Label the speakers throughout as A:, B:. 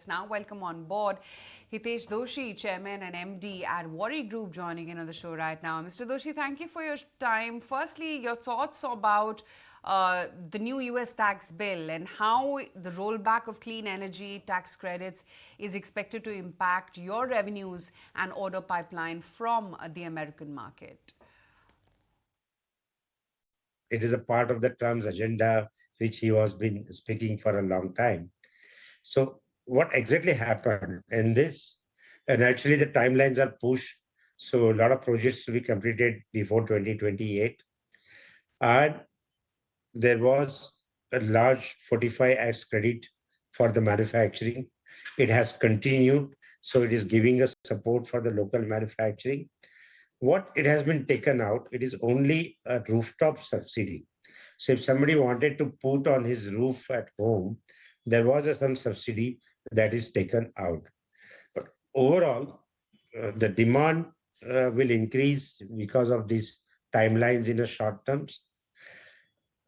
A: Let's now welcome on board Hitesh Doshi, Chairman and MD at Waaree Group, joining in on the show right now. Mr. Doshi, thank you for your time. Firstly, your thoughts about the new US tax bill and how the rollback of clean energy tax credits is expected to impact your revenues and order pipeline from the American market.
B: It is a part of the Trump's agenda, which he was been speaking for a long time. So what exactly happened in this? And actually the timelines are pushed. So a lot of projects to be completed before 2028. And there was a large 45X credit for the manufacturing. It has continued. So it is giving us support for the local manufacturing. What it has been taken out, it is only a rooftop subsidy. So if somebody wanted to put on his roof at home, there was some subsidy that is taken out. But overall, the demand will increase because of these timelines in the short terms.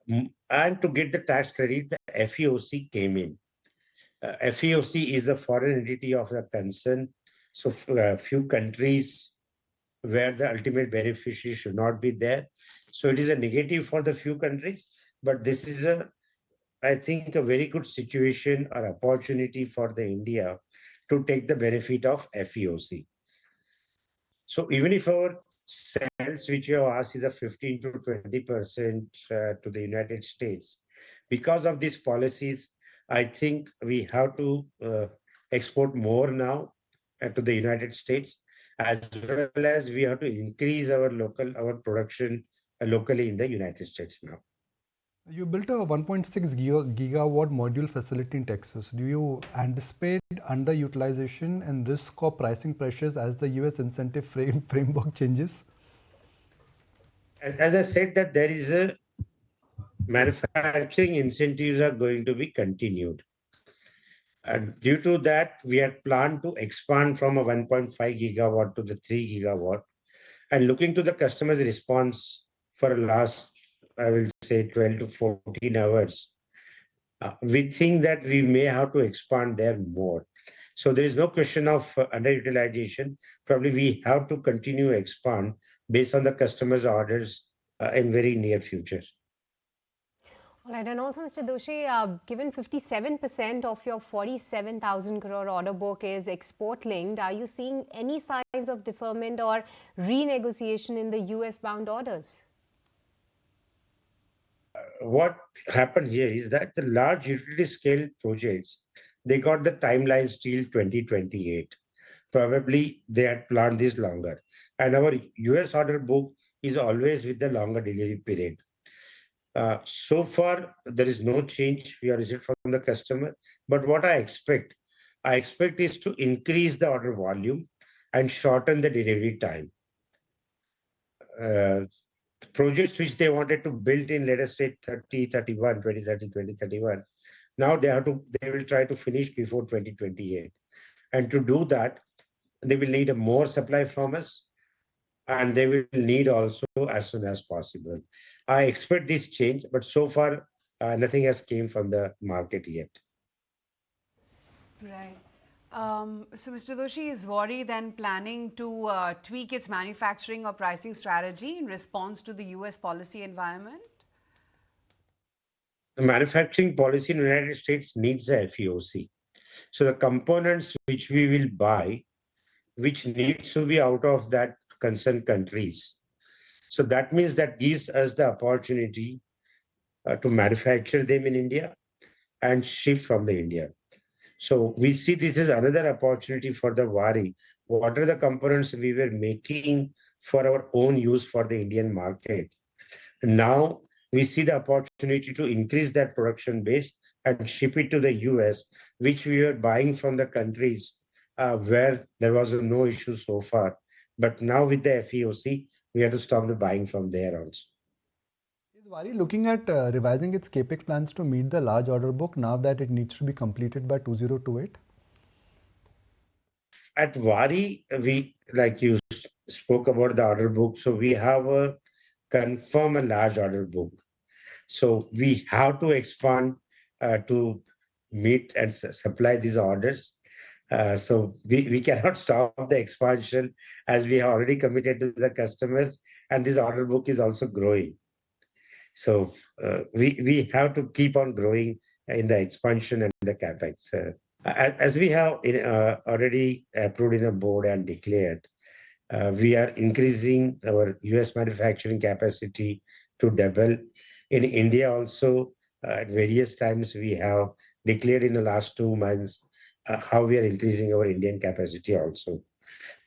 B: And to get the tax credit, the FEOC came in. FEOC is the foreign entity of the concern. So few countries where the ultimate beneficiary should not be there. So it is a negative for the few countries, but this is I think, a very good situation or opportunity for the India to take the benefit of FEOC. So even if our sales, which you have asked, is a 15 to 20% to the United States, because of these policies, I think we have to export more now to the United States, as well as we have to increase our production locally in the United States now.
C: You built a 1.6 gigawatt module facility in Texas. Do you anticipate underutilization and risk of pricing pressures as the US incentive framework changes?
B: As I said, that there is a manufacturing incentives are going to be continued. And due to that, we had planned to expand from a 1.5 gigawatt to the 3 gigawatt. And looking to the customer's response for the last, I will say, 12 to 14 hours, we think that we may have to expand there more. So there is no question of underutilization. Probably we have to continue to expand based on the customer's orders in very near future.
D: All right, and also, Mr. Doshi, given 57% of your 47,000 crore order book is export linked, are you seeing any signs of deferment or renegotiation in the US bound orders?
B: What happened here is that the large utility scale projects, they got the timelines till 2028. Probably they had planned this longer. And our US order book is always with the longer delivery period. So far, there is no change we are received from the customer. But what I expect is to increase the order volume and shorten the delivery time. Projects which they wanted to build in, let us say, 2031. Now they will try to finish before 2028. And to do that, they will need a more supply from us, and they will need also as soon as possible. I expect this change, but so far nothing has came from the market yet.
A: Right. So, Mr. Doshi, is Waaree then planning to tweak its manufacturing or pricing strategy in response to the US policy environment?
B: The manufacturing policy in the United States needs a FEOC. So the components which we will buy, which needs to be out of that concerned countries. So that means that gives us the opportunity to manufacture them in India and ship from the India. So we see this is another opportunity for the Waaree. What are the components we were making for our own use for the Indian market? Now we see the opportunity to increase that production base and ship it to the US, which we were buying from the countries where there was no issue so far. But now with the FEOC, we have to stop the buying from there also.
C: Is Waaree looking at revising its CapEx plans to meet the large order book now that it needs to be completed by 2028?
B: At Waaree, we, like you spoke about the order book, so we have a confirm a large order book. So we have to expand to meet and supply these orders. So we cannot stop the expansion as we have already committed to the customers, and this order book is also growing. So we have to keep on growing in the expansion and the capex. As we have already approved in the board and declared, we are increasing our US manufacturing capacity to double. In India also, at various times we have declared in the last 2 months how we are increasing our Indian capacity also.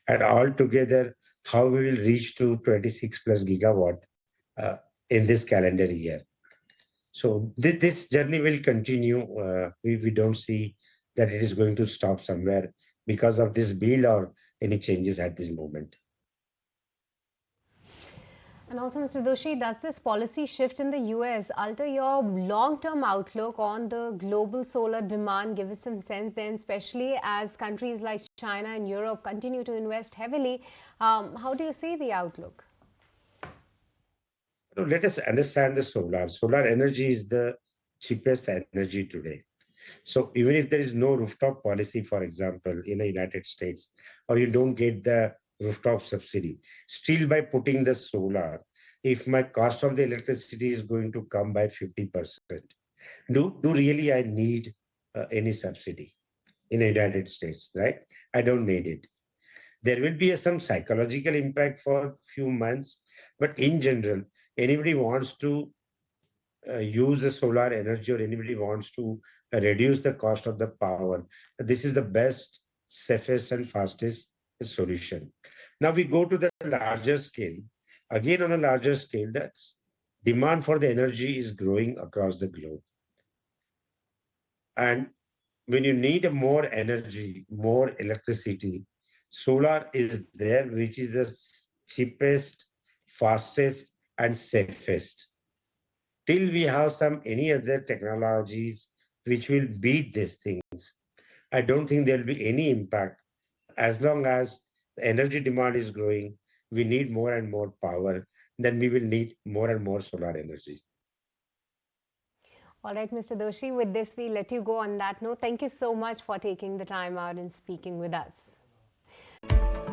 B: And altogether, how we will reach to 26 plus gigawatt uh, in this calendar year. So this journey will continue. We don't see that it is going to stop somewhere because of this bill or any changes at this moment.
D: And also, Mr. Doshi, does this policy shift in the US alter your long-term outlook on the global solar demand? Give us some sense then, especially as countries like China and Europe continue to invest heavily. How do you see the outlook?
B: Let us understand the solar. Solar energy is the cheapest energy today. So even if there is no rooftop policy, for example, in the United States, or you don't get the rooftop subsidy, still by putting the solar, if my cost of the electricity is going to come by 50%, do really I need any subsidy in the United States, right? I don't need it. There will be some psychological impact for a few months, but in general, anybody wants to use the solar energy or anybody wants to reduce the cost of the power, this is the best, safest, and fastest solution. Now we go to the larger scale. Again, on a larger scale, that's demand for the energy is growing across the globe. And when you need more energy, more electricity, solar is there, which is the cheapest, fastest, and safest. Till we have some any other technologies which will beat these things, I don't think there will be any impact. As long as the energy demand is growing, we need more and more power, then we will need more and more solar energy.
D: All right, Mr. Doshi, with this, we let you go on that note. Thank you so much for taking the time out and speaking with us.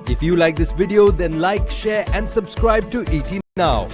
E: If you like this video, then like, share and subscribe to ET Now.